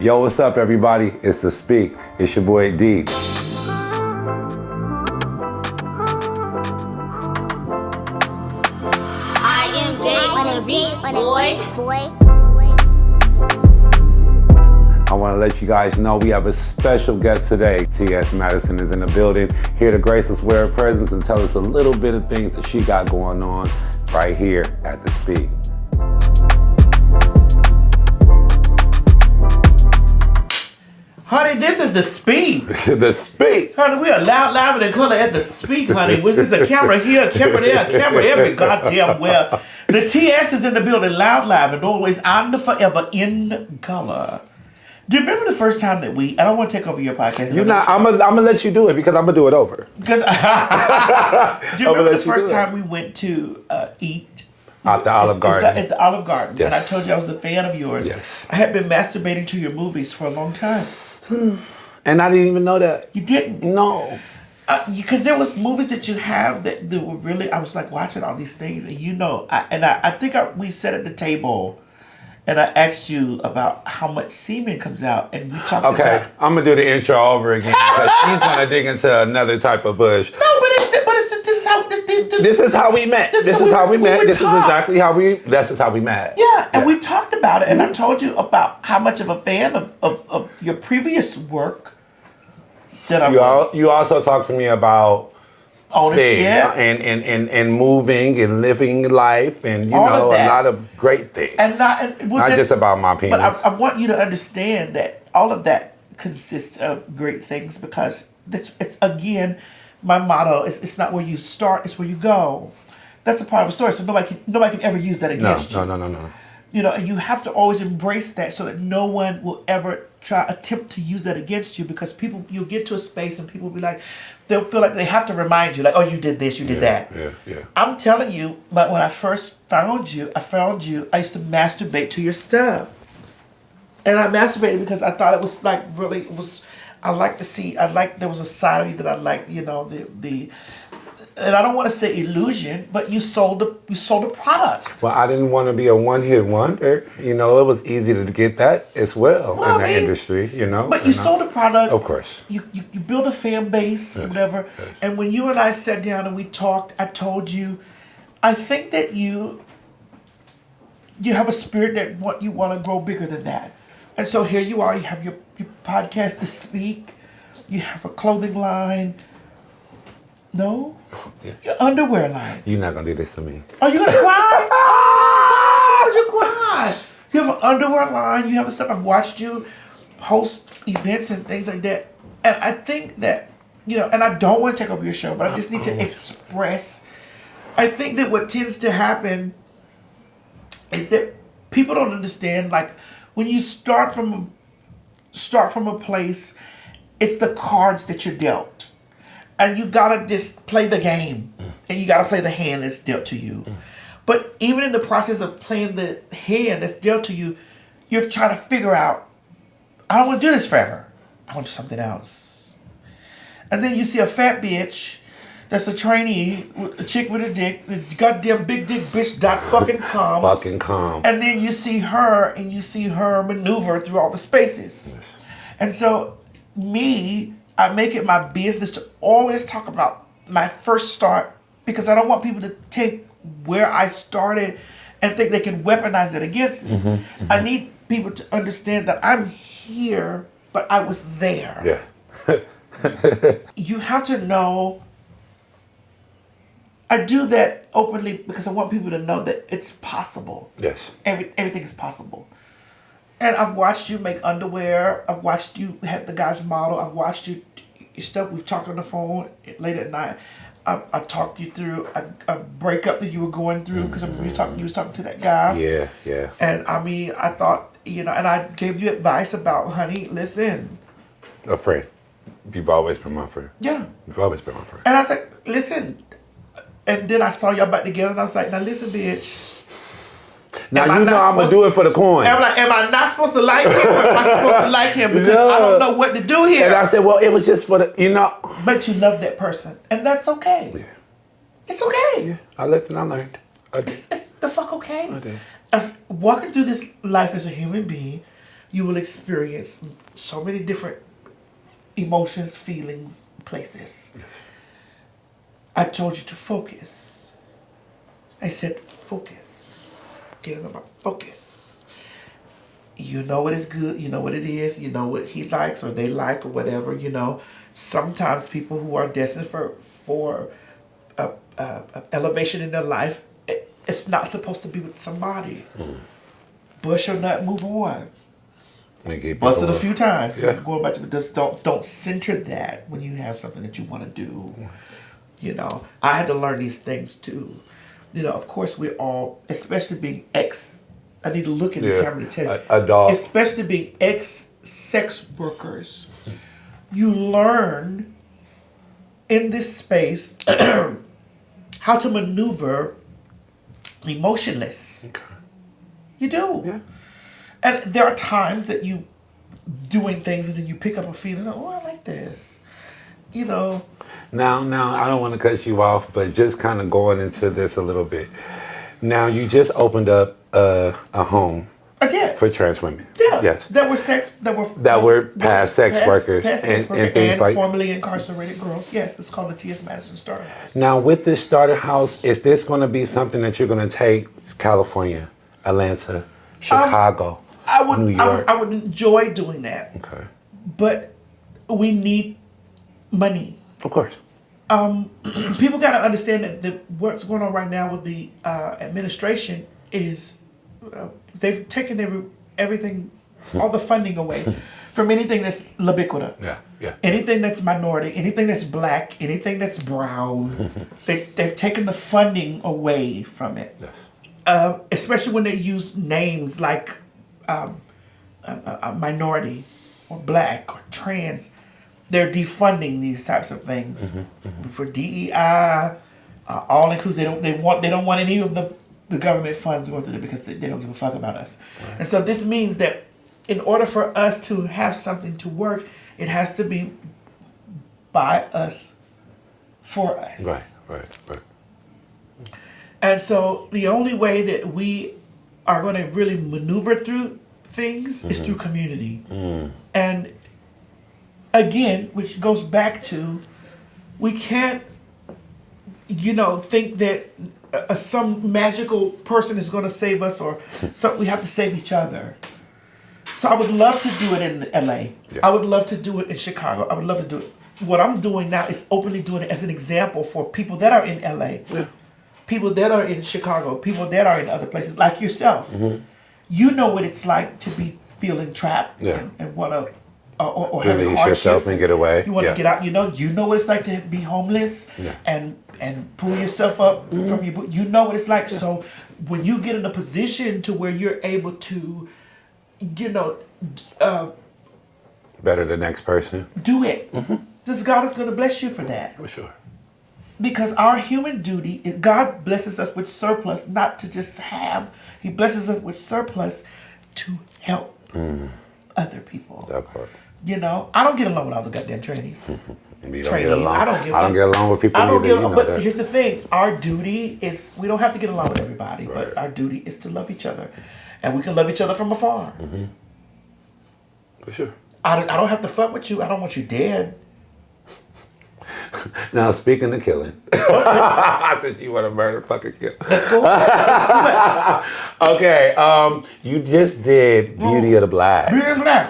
Yo, what's up, everybody? It's the Speak. It's your boy D. on a beat, boy. I want to let you guys know we have a special guest today. TS Madison is in the building, here to grace us with her presence and tell us a little bit of things that she got going on right here at the Speak. Honey, this is the Speak. The Speak. Honey, we are loud, louder than color at the Speak, honey. Which is a camera here, a camera there, a camera every goddamn where. The TS is in the building, loud, live, and always on the forever in color. Do you remember the first time that I don't want to take over your podcast. I'm gonna let you do it because I'm gonna do it over. Because do you remember the first time we went to eat? At the Olive Garden. At the Olive Garden. Yes. And I told you I was a fan of yours. Yes. I had been masturbating to your movies for a long time. And I didn't even know that. You didn't? No. Because there was movies that you have that were really, I was like watching all these things, and I think we sat at the table, and I asked you about how much semen comes out, and we talked about. Okay, I'm gonna do the intro over again because she's gonna dig into another type of bush. No, but This is how we met. This is how we met. This is exactly how we. This is how we met. Yeah, and we talked about it, and I told you about how much of a fan of your previous work that I was. You also talked to me about ownership and moving and living life and all of that. a lot of great things. And not just about my penis. But I want you to understand that all of that consists of great things because it's again, my motto is it's not where you start, it's where you go. That's a part of a story. So nobody can ever use that against you. No. You know, and you have to always embrace that so that no one will ever attempt to use that against you because you'll get to a space and people will be like, they'll feel like they have to remind you, like, oh, you did this, you did that. Yeah. I'm telling you, but when I first found you, I used to masturbate to your stuff. And I masturbated because I thought it was like really, there was a side of you that I liked, and I don't want to say illusion, but you sold a product. Well, I didn't want to be a one-hit wonder. It was easy to get that as well in the industry, But you sold a product. Of course. You built a fan base, whatever. Yes. And when you and I sat down and we talked, I told you, I think that you have a spirit that you want to grow bigger than that. And so here you are. You have your podcast, The Speak. You have a clothing line. No? Yeah. Your underwear line. You're not going to do this to me. Are you going to cry? Why would you cry? You have an underwear line. You have stuff. I've watched you host events and things like that. And I think that, and I don't want to take over your show, but I just need to express. I think that what tends to happen is that people don't understand, like, when you start from a place, it's the cards that you're dealt. And you gotta just play the game. And you gotta play the hand that's dealt to you. But even in the process of playing the hand that's dealt to you, you're trying to figure out, I don't want to do this forever. I want to do something else. And then you see a fat bitch that's a trainee, a chick with a dick, the goddamn big dick bitch .com. Fucking calm. And then you see her maneuver through all the spaces. Yes. And so I make it my business to always talk about my first start because I don't want people to take where I started and think they can weaponize it against me. Mm-hmm. I need people to understand that I'm here, but I was there. Yeah. You have to know. I do that openly because I want people to know that it's possible. Yes. Everything is possible. And I've watched you make underwear. I've watched you have the guy's model. I've watched your stuff. We've talked on the phone late at night. I talked you through a breakup that you were going through because you was talking to that guy. Yeah. And I thought, and I gave you advice about, honey, listen. A friend. You've always been my friend. Yeah. You've always been my friend. And I was like, listen. And then I saw y'all back together, and I was like, now listen, bitch. Now I'm going to do it for the coin. And I'm like, am I not supposed to like him, or am I supposed to like him? Because I don't know what to do here. And I said, well, it was just for the, But you love that person, and that's okay. Yeah. It's okay. Yeah, I lived and I learned. It's the fuck okay. I did. As walking through this life as a human being, you will experience so many different emotions, feelings, places. I told you to focus. I said focus. Get about focus. You know what is good, you know what it is, you know what he likes or they like or whatever, you know. Sometimes people who are destined for elevation in their life, it's not supposed to be with somebody. Bush or nut, move on. Bust it a few times. Yeah. Going back to just don't center that when you have something that you want to do. You know, I had to learn these things too. You know, of course we're all, especially being I need to look in the camera to tell you. Adult. Especially being ex-sex workers, you learn in this space how to maneuver emotionless. Okay. You do. Yeah. And there are times that you doing things and then you pick up a feeling, oh, I like this. You know. Now, I don't want to cut you off, but just kind of going into this a little bit. Now, you just opened up a home I did. for trans women. Yeah. Yes. That were past sex workers and things like formerly incarcerated girls. Yes, it's called the TS Madison Starter House. Now, with this starter house, is this going to be something that you're going to take to California, Atlanta, Chicago, New York? I would enjoy doing that. Okay. But we need money. Of course. People got to understand that what's going on right now with the administration is they've taken everything, all the funding away from anything that's ubiquitous. Yeah. Anything that's minority, anything that's black, anything that's brown, they've taken the funding away from it. Yes. Especially when they use names like a minority or black or trans. They're defunding these types of things for DEI, all inclusive. They don't want any of the government funds going to them because they don't give a fuck about us. Right. And so this means that in order for us to have something to work, it has to be by us, for us. Right. And so the only way that we are going to really maneuver through things is through community. And again, which goes back to, we can't, think that some magical person is going to save us, or we have to save each other. So I would love to do it in LA. Yeah. I would love to do it in Chicago. I would love to do it. What I'm doing now is openly doing it as an example for people that are in LA, people that are in Chicago, people that are in other places like yourself. You know what it's like to be feeling trapped and want to, or having release hardships. Yourself and get away. You want to get out. You know what it's like to be homeless and pull yourself up from your. You know what it's like. So when you get in a position to where you're able to, better the next person. Do it. This God is going to bless you for that. For sure. Because our human duty is, God blesses us with surplus, not to just have. He blesses us with surplus to help other people. That part. I don't get along with all the goddamn trainees. You don't get along. I don't get along with people either. But here's the thing: our duty is, we don't have to get along with everybody, but our duty is to love each other, and we can love each other from afar. For sure. I don't have to fuck with you. I don't want you dead. Now, speaking of killing, I said you want to murder, fucking kill. Let's go. Okay, you just did Beauty of the Black. Beauty of the Black.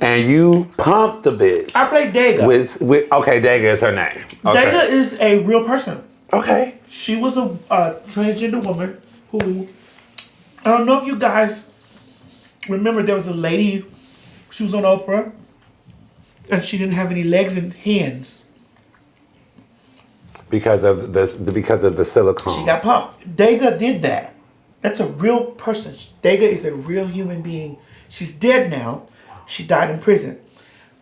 And you pumped the bitch. I played Dega. Okay, Dega is her name. Okay. Dega is a real person. Okay. She was a transgender woman who, I don't know if you guys remember, there was a lady, she was on Oprah, and she didn't have any legs and hands. Because of the silicone. She got pumped. Dega did that. That's a real person. Dega is a real human being. She's dead now. She died in prison.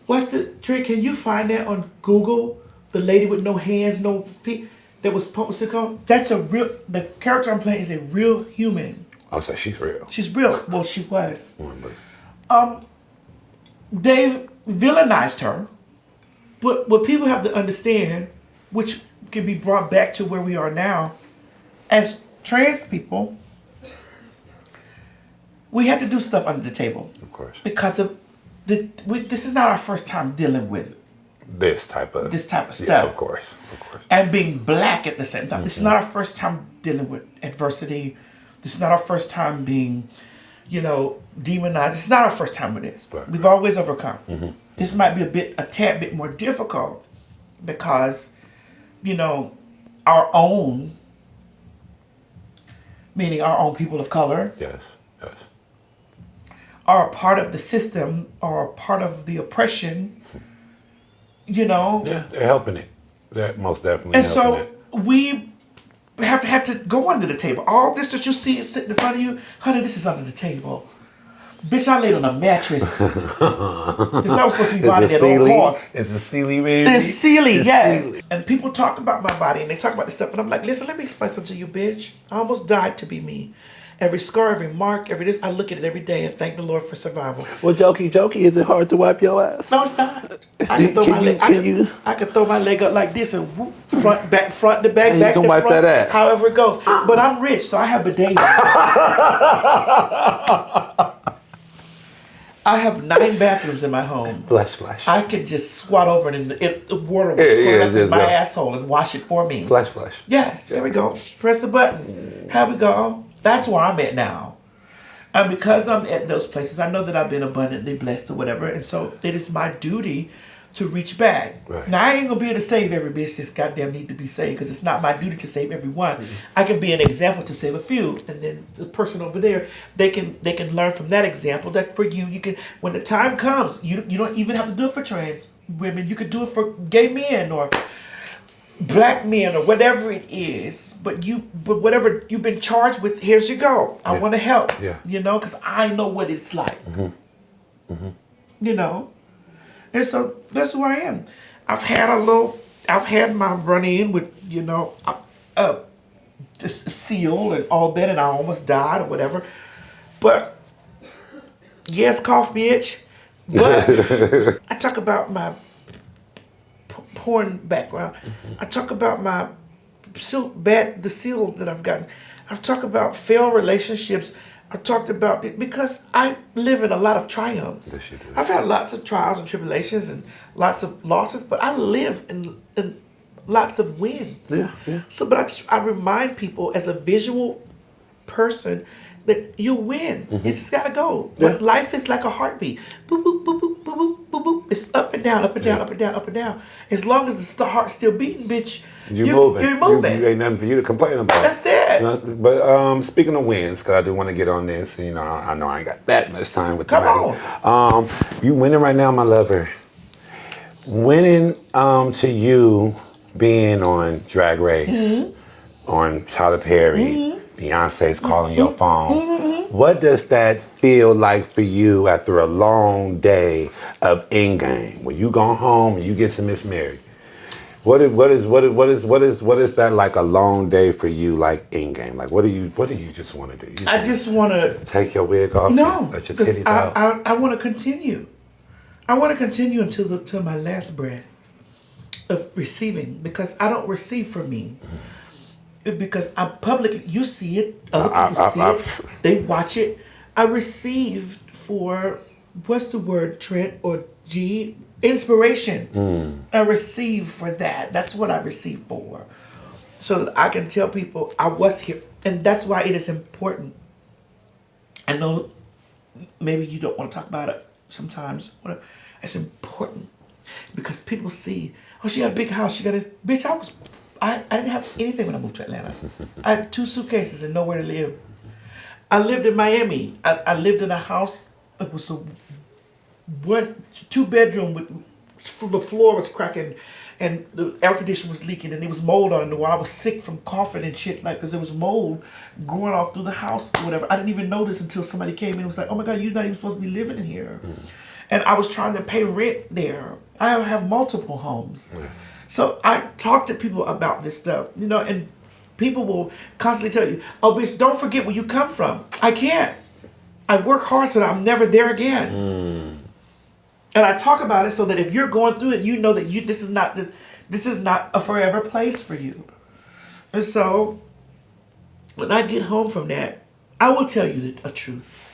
What's the trick? Can you find that on Google? The lady with no hands, no feet, that was pumped with silicone? That's the character I'm playing is a real human. Oh, so she's real. She's real. Well, she was. They villainized her. But what people have to understand, which can be brought back to where we are now, as trans people, we had to do stuff under the table. Of course. Because of this is not our first time dealing with This type of stuff. Yeah, of course. And being black at the same time. This is not our first time dealing with adversity. This is not our first time being, demonized. This is not our first time with this. Right. We've always overcome. This might be a tad bit more difficult because, our own, meaning our own people of color, Yes. are a part of the system, or a part of the oppression, Yeah, they're helping it. They're most definitely And helping so it. we have to go under the table. All this that you see is sitting in front of you, honey, this is under the table. Bitch, I laid on a mattress. It's not supposed to be body that old horse. It's a Sealy, baby. It's Sealy, yes. Sealy. And people talk about my body and they talk about this stuff, and I'm like, listen, let me explain something to you, bitch. I almost died to be me. Every scar, every mark, every this, I look at it every day and thank the Lord for survival. Well, jokey, is it hard to wipe your ass? No, it's not. I can throw my leg. I can throw my leg up like this and whoop, front to back, And back you can to wipe front, that ass. however it goes. But I'm rich, so I have bidets. I have 9 bathrooms in my home. Flash. I can just squat over and the water will squirt up in my asshole and wash it for me. Flash. Yes, there we go. Press the button. Here we go. That's where I'm at now. And because I'm at those places, I know that I've been abundantly blessed or whatever. And so it is my duty to reach back. Right. Now, I ain't going to be able to save every bitch that's goddamn need to be saved, because it's not my duty to save everyone. I can be an example to save a few. And then the person over there, they can learn from that example. That for you can, when the time comes, you don't even have to do it for trans women. You could do it for gay men or black men or whatever it is, but whatever you've been charged with, here's you go. I want to help, because I know what it's like, and so that's who I am. I've had my run in with, just seal and all that, and I almost died or whatever, but yes, cough bitch, but I talk about my porn background. I talk about the seal that I've gotten. I've talked about failed relationships. I've talked about it because I live in a lot of triumphs. Yes, you do. I've had lots of trials and tribulations and lots of losses, but I live in lots of wins. Yeah. So, but I remind people as a visual person that you win. You just gotta go. Yeah. But life is like a heartbeat. Boop, boop, boop, boop, boop, boop, boop, boop. It's up and down, up and down, up and down, up and down. As long as the heart's still beating, bitch, You're moving. You're moving. You ain't nothing for you to complain about. That's it. But speaking of wins, because I do want to get on this, I know I ain't got that much time with tonight. Come you winning right now, my lover. Winning to you being on Drag Race, on Tyler Perry, Beyonce's calling your phone. What does that feel like for you after a long day of in-game? When you go home and you get to Miss Mary, what is that like a long day for you, like in-game? Like what do you just want to do? I just want to take your wig off. No, let your because titties out. I want to continue. I want to continue until my last breath of receiving, because I don't receive for me. Because I'm publicly, you see it, other people see it, they watch it. I received for, what's the word, Trent or G? Inspiration. I receive for that. That's what I receive for. So that I can tell people I was here. And that's why it is important. I know maybe you don't want to talk about it sometimes. Whatever. It's important because people see, oh, she got a big house. She got a, bitch, I didn't have anything when I moved to Atlanta. I had 2 suitcases and nowhere to live. I lived in Miami. I lived in a house. It was a 2-bedroom with the floor was cracking and the air conditioner was leaking and there was mold on the wall. I was sick from coughing and shit, like, because there was mold going off through the house or whatever. I didn't even notice until somebody came in and was like, oh my God, you're not even supposed to be living in here. And I was trying to pay rent there. I have multiple homes. So I talk to people about this stuff, and people will constantly tell you, oh, bitch, don't forget where you come from. I can't. I work hard so that I'm never there again. And I talk about it so that if you're going through it, you know that this is not a forever place for you. And so when I get home from that, I will tell you a truth.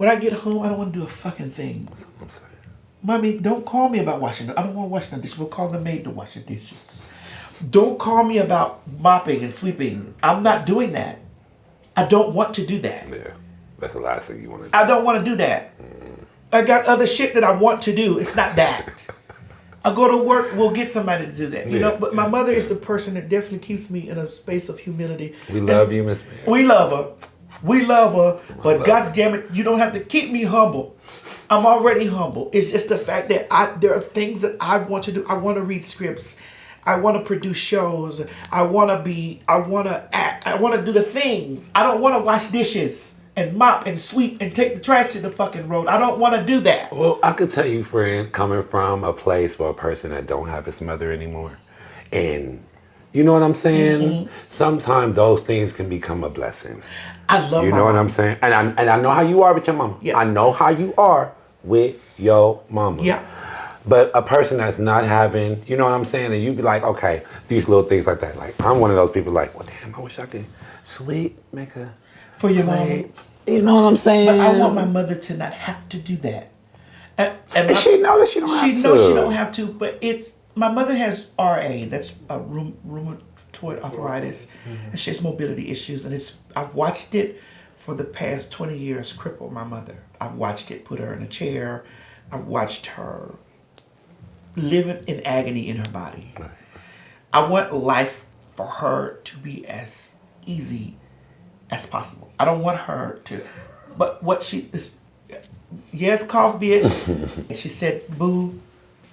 When I get home, I don't want to do a fucking thing. That's what I'm saying. Mommy, don't call me about washing. I don't want to wash the dishes. We'll call the maid to wash the dishes. Don't call me about mopping and sweeping. I'm not doing that. I don't want to do that. Yeah, that's the last thing you want to do. I don't want to do that. I got other shit that I want to do. It's not that. I go to work, we'll get somebody to do that. You know, but my mother is the person that definitely keeps me in a space of humility. We love you, Miss Mary. We love her. We love her. But God damn it, you don't have to keep me humble. I'm already humble. It's just the fact that there are things that I want to do. I want to read scripts. I want to produce shows. I want to act. I want to do the things. I don't want to wash dishes and mop and sweep and take the trash to the fucking road. I don't want to do that. Well, I could tell you, friend, coming from a place for a person that don't have his mother anymore, and you know what I'm saying? Sometimes those things can become a blessing. I love You my know what mom. I'm saying? And I know how you are with your mama. Yeah. I know how you are with your mama. Yeah. But a person that's not having, you know what I'm saying? And you be like, okay, these little things like that. Like, I'm one of those people like, well, damn, I wish I could make a For your plate. mom. You know what I'm saying? But I want my mother to not have to do that. And she know that she don't have to. She knows she don't have to, but it's my mother has RA, that's a rheumatoid arthritis, and she has mobility issues, and I've watched it for the past 20 years cripple my mother. I've watched it put her in a chair. I've watched her living in agony in her body. Right. I want life for her to be as easy as possible. I don't want her to, but what she is, yes, cough, bitch. And she said, boo,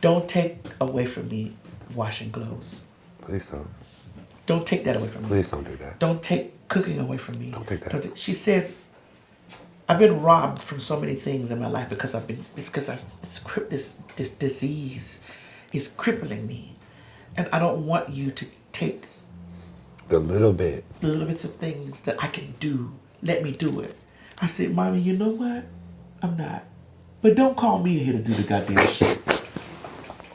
don't take away from me washing clothes. Please don't. Don't take that away from me. Please don't do that. Don't take cooking away from me. Don't take that. She says, I've been robbed from so many things in my life because this disease is crippling me. And I don't want you to take The little bit. the little bits of things that I can do. Let me do it. I said, Mommy, you know what? I'm not. But don't call me here to do the goddamn shit.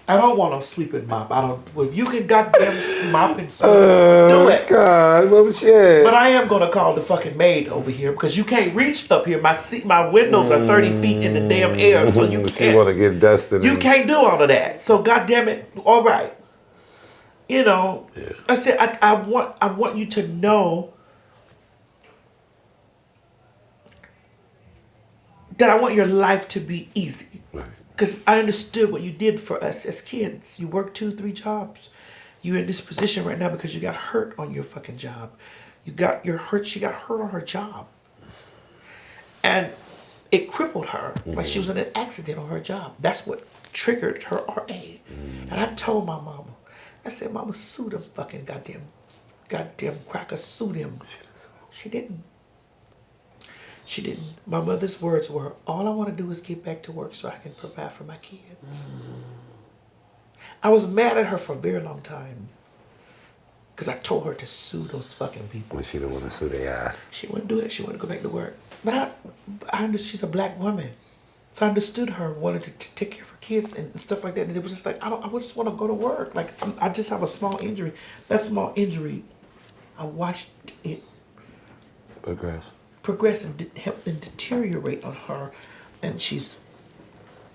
I don't want to sweep and mop. Well, if you can goddamn mop and sweep, do it. God, what was shit? But I am going to call the fucking maid over here because you can't reach up here. My windows are 30 feet in the damn air, so you She want to can't. get dusted. You can't do all of that. So goddamn it, all right. You know, Yeah. I said I want you to know that I want your life to be easy. Right. Because I understood what you did for us as kids. You worked 2-3 jobs. You're in this position right now because you got hurt on your fucking job. She got hurt on her job. And it crippled her. Like she was in an accident on her job. That's what triggered her RA. And I told my mama, I said, Mama, sue them fucking goddamn crackers, sue them. She didn't. She didn't. My mother's words were, all I want to do is get back to work so I can provide for my kids. I was mad at her for a very long time because I told her to sue those fucking people. When she didn't want to sue their ass. She wouldn't do it. She wanted to go back to work. But I understood she's a black woman. So I understood her wanting to take care of her kids and stuff like that. And it was just like, I just want to go to work. Like, I just have a small injury. That small injury, I watched it progress and help and deteriorate on her. And she's,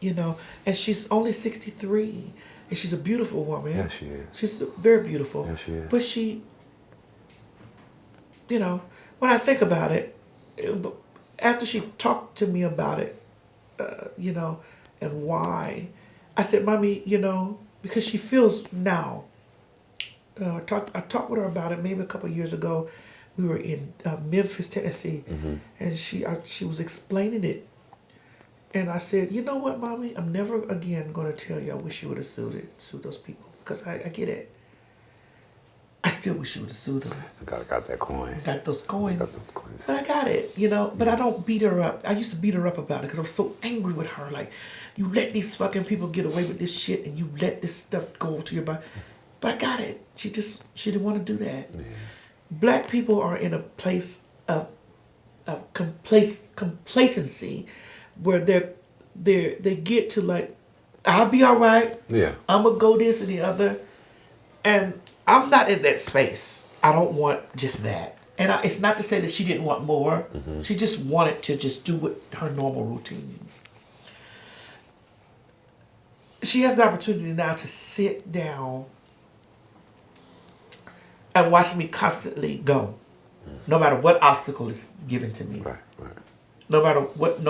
and she's only 63. And she's a beautiful woman. Yes, she is. She's very beautiful. Yes, she is. But she, when I think about it, after she talked to me about it, and why, I said, Mommy, because she feels now. I talked with her about it maybe a couple of years ago. We were in Memphis, Tennessee, and she was explaining it. And I said, you know what, Mommy? I'm never again going to tell you I wish you would have sued those people. Because I get it. I still wish you would have sued them. Got that coin. Got those coins. Got those coins. But I got it, But I don't beat her up. I used to beat her up about it because I was so angry with her. Like, you let these fucking people get away with this shit and you let this stuff go to your body. But I got it. She didn't want to do that. Yeah. Black people are in a place of complacency where they get to like, I'll be all right. Yeah. I'm going to go this and the other. And I'm not in that space. I don't want just that. And it's not to say that she didn't want more. She just wanted to just do what her normal routine. She has the opportunity now to sit down and watch me constantly go, no matter what obstacle is given to me. Right, right. No matter what,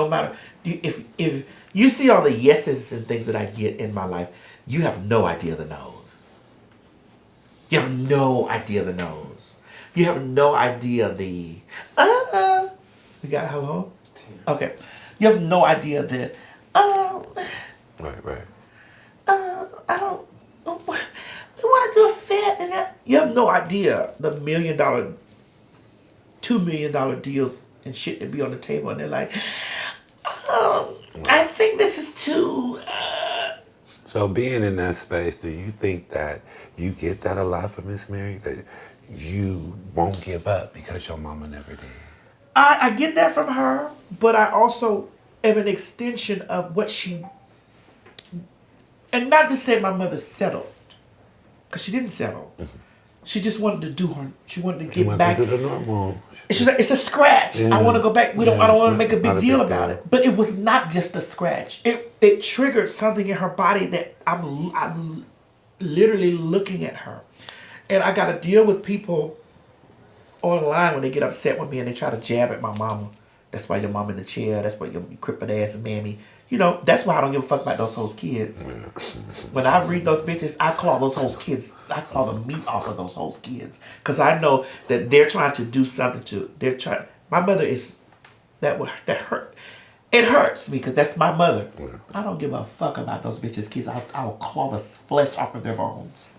if you see all the yeses and things that I get in my life, you have no idea the no's. You have no idea the no's. You have no idea the We got how long? Okay. You have no idea that Right, right. I don't we want to do a fit and that. You have no idea the $1 million, $2 million deals and shit that be on the table, and they're like, I think this is too. So being in that space, do you think that you get that a lot from Miss Mary? That you won't give up because your mama never did? I get that from her, but I also am an extension of what she. And not to say my mother settled, because she didn't settle. She just wanted to do her. She wanted to get back. To do the normal. She's like, it's a scratch. Yeah. I want to go back. I don't want to make a big deal about deal. it. But it was not just a scratch. It triggered something in her body that I'm literally looking at her, and I got to deal with people online when they get upset with me and they try to jab at my mama. That's why your mom in the chair. That's why your crippled ass and mammy. You know, that's why I don't give a fuck about those hoes kids. When I read those bitches, I claw those hoes kids. I claw the meat off of those hoes kids. Because I know that they're trying to do something to, my mother is, that hurt. It hurts me because that's my mother. I don't give a fuck about those bitches kids. I'll claw the flesh off of their bones.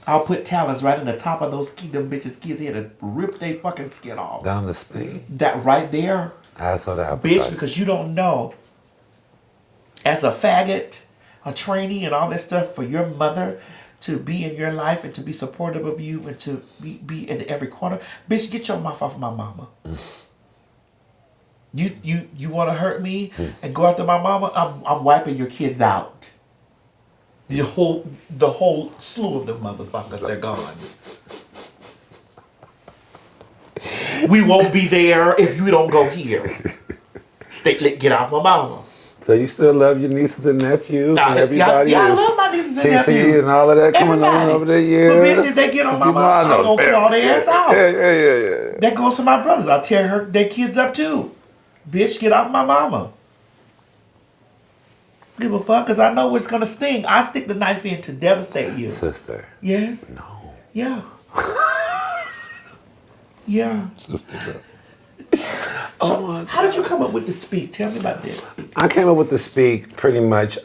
I'll put talons right in the top of them bitches kids' head and rip their fucking skin off. Down the spine. That right there. I saw that. Bitch, because you don't know, as a faggot, a trainee and all that stuff, for your mother to be in your life and to be supportive of you and to be in every corner. Bitch, get your mouth off of my mama. You want to hurt me and go after my mama? I'm wiping your kids out. The whole slew of them motherfuckers, they're gone. We won't be there if you don't go here. Get off my mama. So you still love your nieces and nephews and everybody? Yeah, I love my nieces and nephews. and all of that coming on over there, yeah. But bitch, if they get on my mama, I'm gonna claw their ass out. Yeah. That goes to my brothers. I'll tear their kids up too. Bitch, get off my mama. Give a fuck, because I know it's gonna sting. I stick the knife in to devastate you. Sister. Yes? No. Yeah. Yeah. So, how did you come up with the Speak? Tell me about this. I came up with the Speak pretty much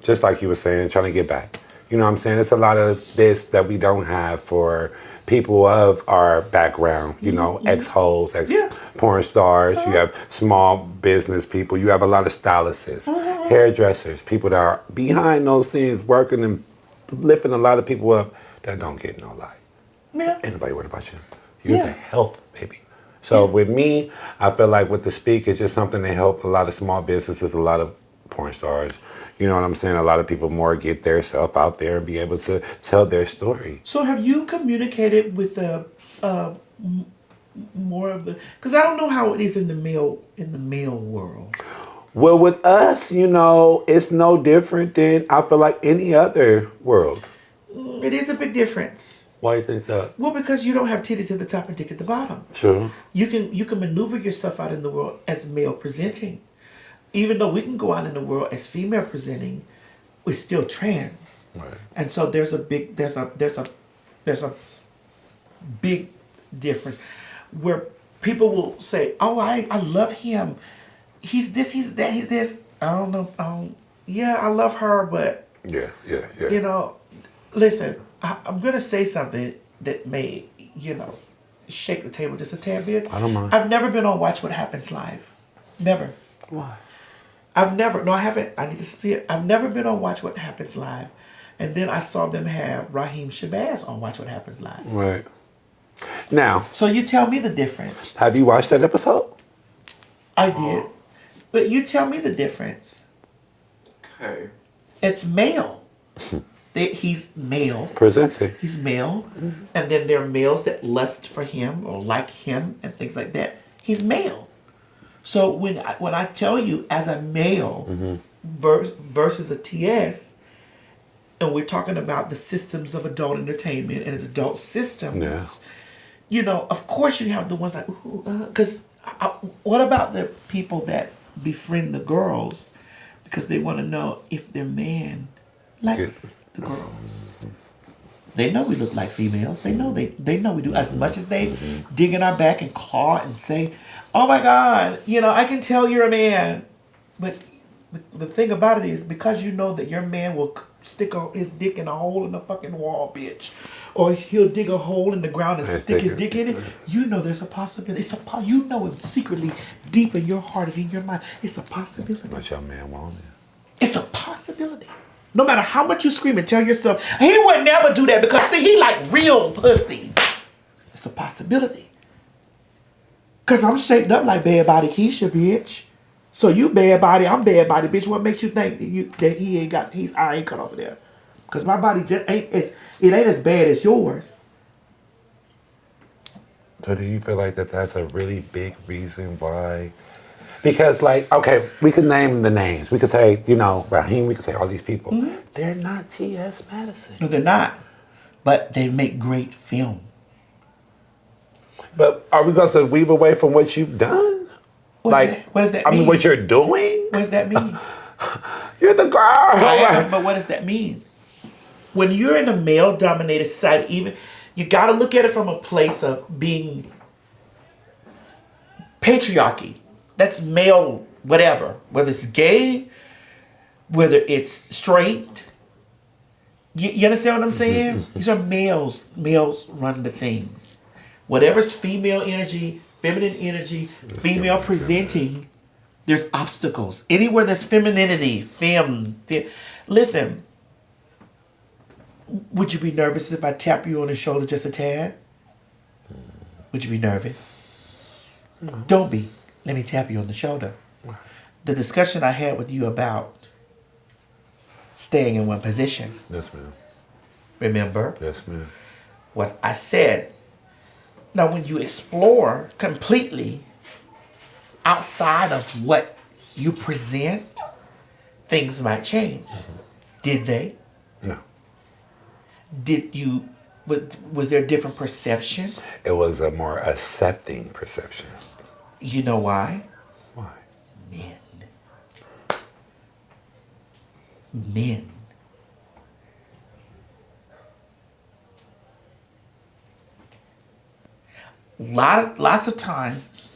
just like you were saying, trying to get back. You know what I'm saying? It's a lot of this that we don't have for people of our background, you know, ex-hoes, porn stars, you have small business people, you have a lot of stylists, hairdressers, people that are behind those scenes working and lifting a lot of people up that don't get no light. Yeah. Ain't nobody worried about you. You're the help, baby. So with me, I feel like with the Speak, it's just something that help a lot of small businesses, a lot of porn stars. You know what I'm saying? A lot of people more get their self out there and be able to tell their story. So have you communicated with more of the? Because I don't know how it is in the male world. Well, with us, you know, it's no different than I feel like any other world. It is a big difference. Why do you think that? Well, because you don't have titties at the top and dick at the bottom. True. You can maneuver yourself out in the world as male presenting. Even though we can go out in the world as female presenting, we're still trans. Right. And so there's a big difference where people will say, "Oh, I love him. He's this, he's that, he's this." I don't know. Yeah, I love her, but Yeah. you know, listen, I'm gonna say something that may, you know, shake the table just a tad bit. I don't mind. I've never been on Watch What Happens Live. Never. Why? I haven't. I need to see it. I've never been on Watch What Happens Live. And then I saw them have Raheem Shabazz on Watch What Happens Live. Right. Now. So you tell me the difference. Have you watched that episode? I did. But you tell me the difference. Okay. It's male. He's male. Presenting. He's male. And then there are males that lust for him or like him and things like that. He's male. So when I tell you as a male versus a TS, and we're talking about the systems of adult entertainment and adult systems, you know, of course you have the ones like, because what about the people that befriend the girls because they want to know if their man likes the girls? They know we look like females. They know they know we do. As much as they dig in our back and claw and say, "Oh my God, you know, I can tell you're a man," but the thing about it is because you know that your man will stick his dick in a hole in the fucking wall, bitch, or he'll dig a hole in the ground and stick his dick in it. You know there's a possibility. You know it secretly deep in your heart and in your mind. It's a possibility. What your man want? It's a possibility. No matter how much you scream and tell yourself, he would never do that because, see, he like real pussy. It's a possibility. Because I'm shaped up like bad body Keisha, bitch. So you bad body, I'm bad body, bitch. What makes you think that he ain't got, his eye ain't cut over there? Because my body just ain't, it ain't as bad as yours. So do you feel like that's a really big reason why? Because, like, okay, we could name the names. We could say, you know, Raheem, we could say all these people. They're not T.S. Madison. No, they're not. But they make great film. But are we going to weave away from what you've done? What does that mean? I mean, what you're doing? What does that mean? You're the girl. I am, but what does that mean? When you're in a male-dominated society, even, you got to look at it from a place of being patriarchy. That's male, whatever. Whether it's gay, whether it's straight. You understand what I'm saying? These are males. Males run the things. Whatever's female energy, feminine energy, female presenting, there's obstacles. Anywhere there's femininity, listen, would you be nervous if I tap you on the shoulder just a tad? Would you be nervous? No. Don't be. Let me tap you on the shoulder. The discussion I had with you about staying in one position. Yes, ma'am. Remember? Yes, ma'am. What I said. Now, when you explore completely outside of what you present, things might change. Did they? No. Was there a different perception? It was a more accepting perception. You know why? Why? Men. Lots of times,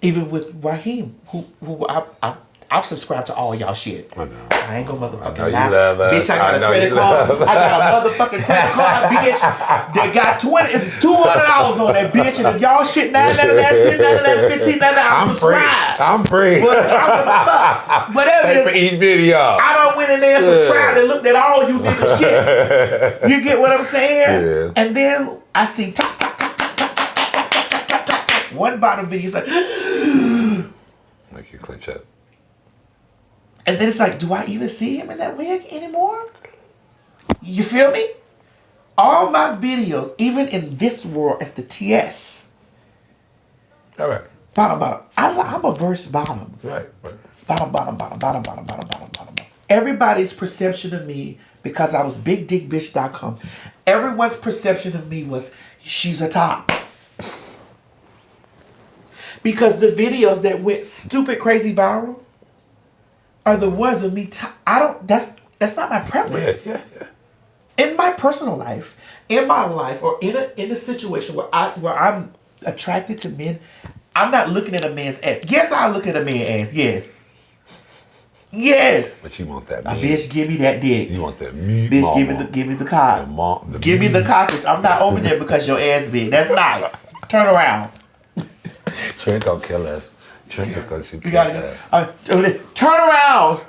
even with Raheem, who I've subscribed to all y'all shit. I know. I ain't gonna motherfucking lie. Bitch, I got a credit card. I got a motherfucking credit card, bitch. They got $200 on that bitch, and if y'all shit $9.99, $10.99, $15.99, I'm subscribed. I'm free. Whatever it is. For each video. I done went in there and subscribed and looked at all you niggas shit. You get what I'm saying? Yeah. And then I see one bottom video is like, make you clench up. and then it's like, do I even see him in that wig anymore? You feel me? All my videos, even in this world as the TS. All right. Bottom. I'm a verse bottom. Right. Bottom. Everybody's perception of me, because I was bigdickbitch.com, everyone's perception of me was, she's a top. Because the videos that went stupid, crazy viral are the ones of me. That's not my preference. Yeah. In my personal life, in my life, or in a situation where I'm attracted to men, I'm not looking at a man's ass. Yes, I look at a man's ass. Yes. But you want that A meat. bitch, give me that dick. You want that meat, Bitch, mama. give me the cock. Give me meat. the cockage. I'm not over there because your ass big. That's nice. Turn around. Trent gonna kill us. Trent is gonna shoot. You gotta go. Turn around.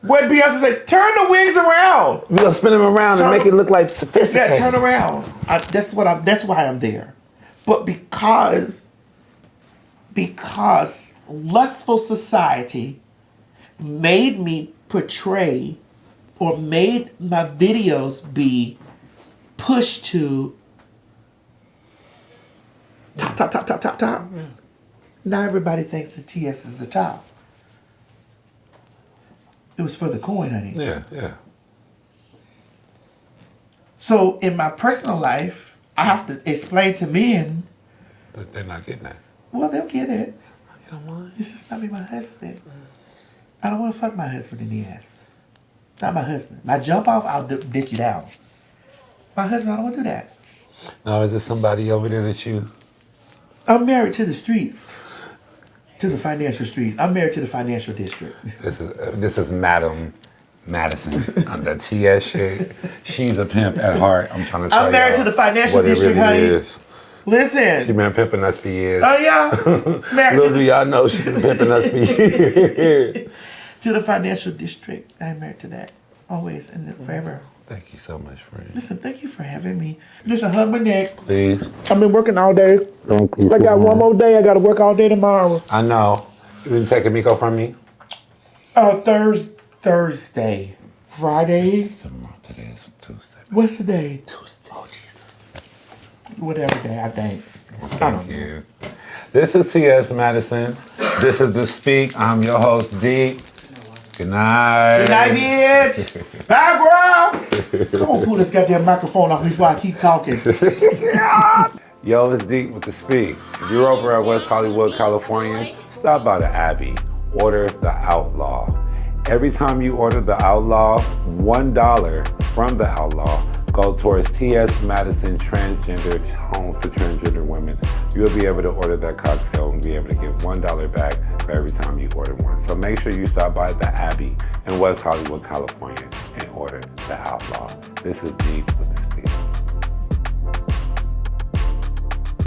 What Beyonce said, turn the wigs around. We're gonna spin them around and make it look like sophisticated. Yeah, turn around. That's why I'm there. But because lustful society made me portray or made my videos be pushed to top. Now everybody thinks the TS is the top. It was for the coin, honey. Yeah. So in my personal life, I have to explain to men. But they're not getting that. Well, they'll get it. You don't want? It's just not be my husband. I don't want to fuck my husband in the ass. Not my husband. My jump off, I'll dick you down. My husband, I don't want to do that. No, is there somebody over there that you? I'm married to the streets. To the financial streets. I'm married to the financial district. This is Madam Madison on the TS shit. She's a pimp at heart. I'm trying to tell you. I'm married to the financial district, honey. Is. Listen. She been pimping us for years. Oh, yeah? Married Little do y'all know she been pimping us for years. To the financial district. I'm married to that. Always and forever. Thank you so much, friend. Listen, thank you for having me. Listen, hug my neck. Please. I've been working all day. Thank you. I got one more day. I got to work all day tomorrow. I know. You taking Miko from me? Thursday. Friday. Today is Tuesday. What's the day? Tuesday. Oh, Jesus. Whatever day, I think. I don't know. Yeah. This is TS Madison. This is the Speak. I'm your host, D. Good night. Good night, bitch. Bye, girl. Come on, pull this goddamn microphone off before I keep talking. Yo, it's Deep with the Speak. If you're over at West Hollywood, California, stop by the Abbey. Order the Outlaw. Every time you order the Outlaw, $1 from the Outlaw go towards TS Madison Transgender Homes for Transgender Women. You'll be able to order that cocktail and be able to get $1 back for every time you order one. So make sure you stop by the Abbey in West Hollywood, California and order the Outlaw. This is Deep with the Speak.